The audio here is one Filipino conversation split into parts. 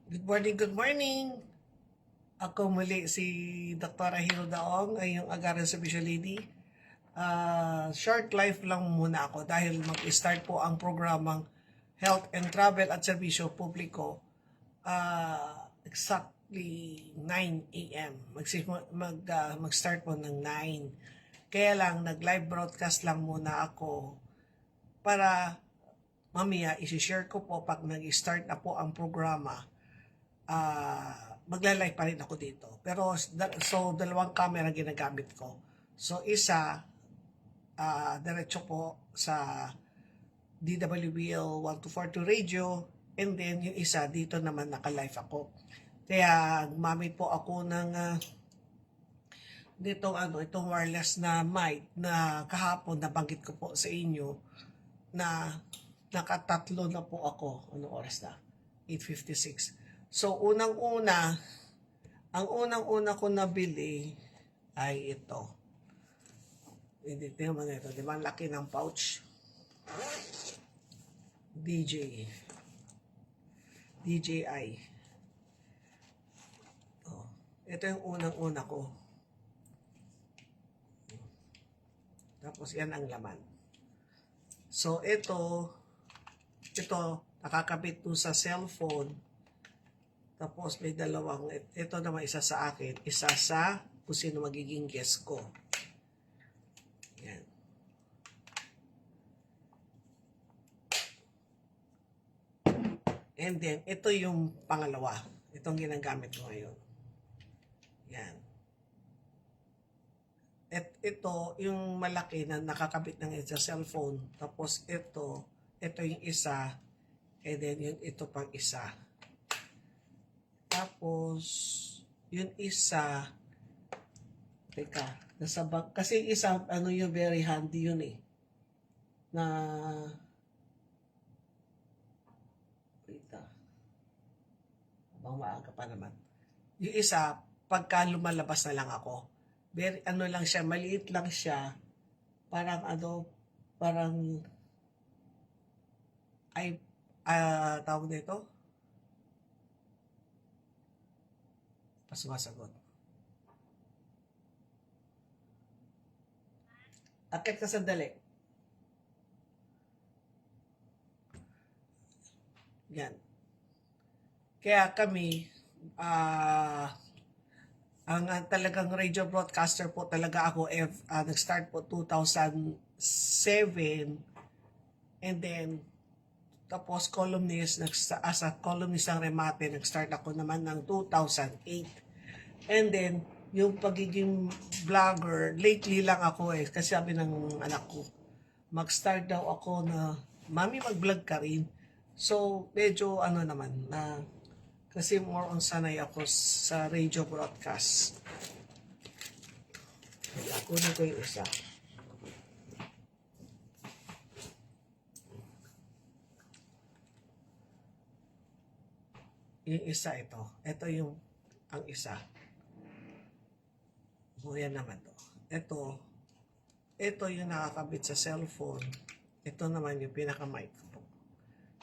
Good morning, good morning. Ako muli si Dr. Hiro Daong, ay yung Agaran sa Visual Lady. Short life lang muna ako dahil mag-start po ang programang Health and Travel at Serbisyo Publiko exactly 9 a.m. Mag-start po ng 9. Kaya lang, nag-live broadcast lang muna ako para mamaya isi-share ko po pag nag-start na po ang programa. Magla-live pa rin ako dito. Pero, so, dalawang camera ginagamit ko. So, isa, diretso po sa DWBL 1242 radio, and then yung isa, dito naman naka-live ako. Kaya, gumamit po ako ng itong wireless na mic na kahapon nabanggit ko po sa inyo na nakatatlo na po ako. Anong oras na? 8:56. So, ang unang-una ko nabili ay ito. Hindi naman ito. Di ba? Laki ng pouch. DJI. Oh, ito yung unang-una ko. Tapos, yan ang laman. So, ito, nakakabit po sa cellphone. Tapos may dalawang, ito naman isa sa akin, isa sa kung sino magiging guest ko. Yan. And then, ito yung pangalawa. Itong ginagamit ko ngayon. Yan. At ito, yung malaki na nakakabit ng sa cellphone. Tapos ito yung isa. And then, ito pang isa. Tapos, yung isa, teka, nasa bag, kasi isa, yung very handy yun eh, na, wait habang maaga pa naman. Yung isa, pagka lumalabas na lang ako, very, lang siya, maliit lang siya, parang tawag nito, sumasagot. Akit ka sandali. Yan. Kaya kami, ang talagang radio broadcaster po talaga ako, nag-start po 2007, and then, tapos columnist, as a columnist ng Remate, nag-start ako naman ng 2008. And then, yung pagiging vlogger, lately lang ako kasi sabi ng anak ko, mag-start daw ako na, mami mag-vlog ka rin. So, medyo naman, kasi more on sanay ako sa radio broadcast. Kunin ko yung isa. Yung isa ito. Ito yung ang isa. Yan naman to. Ito yung nakakabit sa cellphone. Ito naman yung pinaka-mic ko.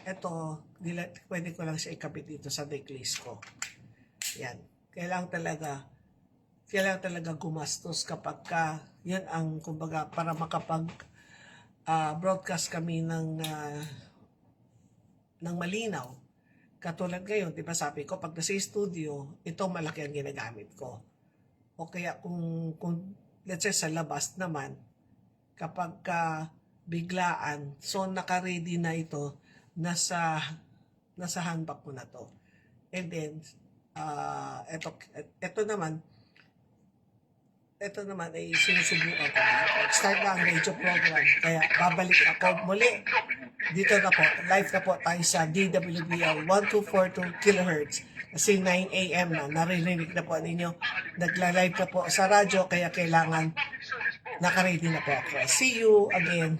Ito, pwede ko lang siya ikabit dito sa necklace ko. Yan. Kailangan talaga gumastos kapag yan ang, kumbaga, para makapag broadcast kami ng malinaw. Katulad ngayon, di ba sabi ko, pag nasa studio, ito malaki ang ginagamit ko. O kaya kung let's say sa labas naman, kapag biglaan, so naka-ready na ito, nasa handbag ko na to. And then, ito naman ay sinusubukan ko. Start na ang radio program. Kaya babalik ako muli. Dito na po, live na po tayo sa DWBL 1242 kHz. Kasi 9 a.m. na, naririnig na po ninyo. Nagla-live na po sa radyo, kaya kailangan naka-ready na po ako. See you again.